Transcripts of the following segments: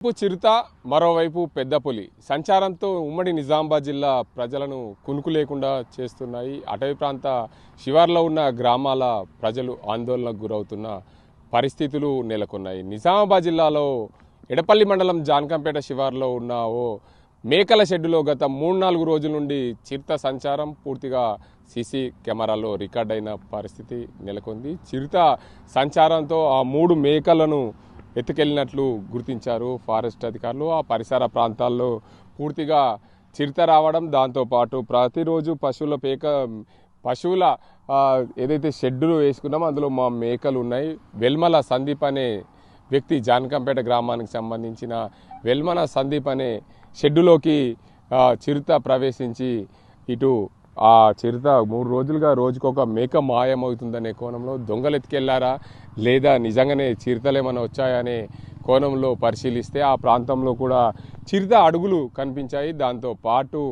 చిరుత మరోవైపు పెద్ద పులి సంచారంతో ఉమ్మడి నిజామాబాద్ జిల్లా ప్రజలను కునుకు లేకుండా చేస్తున్నాయి. అటవీ ప్రాంత శివార్లో ఉన్న గ్రామాల ప్రజలు ఆందోళనకు గురవుతున్న పరిస్థితులు నెలకొన్నాయి. నిజామాబాద్ జిల్లాలో ఎడపల్లి మండలం జాన్కంపేట శివార్లో ఉన్న ఓ మేకల షెడ్డులో గత 3-4 రోజుల నుండి చిరుత సంచారం పూర్తిగా సీసీ కెమెరాలో రికార్డ్ అయిన పరిస్థితి నెలకొంది. చిరుత సంచారంతో ఆ 3 మేకలను ఎత్తుకెళ్లినట్లు గుర్తించారు ఫారెస్ట్ అధికారులు. ఆ పరిసర ప్రాంతాల్లో పూర్తిగా చిరుత రావడం, దాంతోపాటు ప్రతిరోజు పశువుల ఏదైతే షెడ్డులు వేసుకున్నామో అందులో మా మేకలు ఉన్నాయి. వెల్మల సందీప్ అనే వ్యక్తి జాన్కంపేట గ్రామానికి సంబంధించిన వెల్మల సందీప్ అనే షెడ్డులోకి చిరుత ప్రవేశించి ఇటు ఆ చిరుత 3 రోజులుగా రోజుకొక మేక మాయమవుతుందనే కోణంలో దొంగలు ఎత్తుకెళ్లారా లేదా నిజంగానే చిరుతలు ఏమైనా వచ్చాయనే కోణంలో పరిశీలిస్తే ఆ ప్రాంతంలో కూడా చిరుత అడుగులు కనిపించాయి. దాంతో పాటు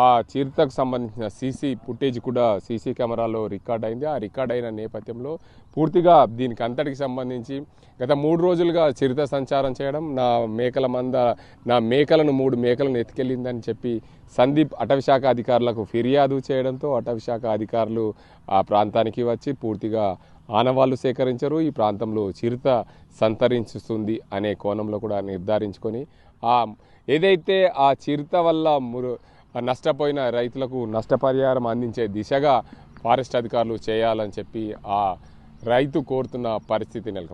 ఆ చిరుతకు సంబంధించిన సీసీ ఫుటేజ్ కూడా సీసీ కెమెరాలో రికార్డ్ అయింది. ఆ రికార్డ్ అయిన నేపథ్యంలో పూర్తిగా దీనికి అంతటికి సంబంధించి గత 3 రోజులుగా చిరుత సంచారం చేయడం, నా మేకలను 3 మేకలను ఎత్తుకెళ్ళిందని చెప్పి సందీప్ అటవీశాఖ అధికారులకు ఫిర్యాదు చేయడంతో అటవీశాఖ అధికారులు ఆ ప్రాంతానికి వచ్చి పూర్తిగా ఆనవాళ్లు సేకరించారు. ఈ ప్రాంతంలో చిరుత సంతరించుతుంది అనే కోణంలో కూడా నిర్ధారించుకొని ఏదైతే ఆ చిరుత వల్ల నష్టపోయిన రైతులకు నష్టపరిహారం అందించే దిశగా ఫారెస్ట్ అధికారులు చేయాలని చెప్పి ఆ రైతు కోరుతున్న పరిస్థితి నెలకొంది.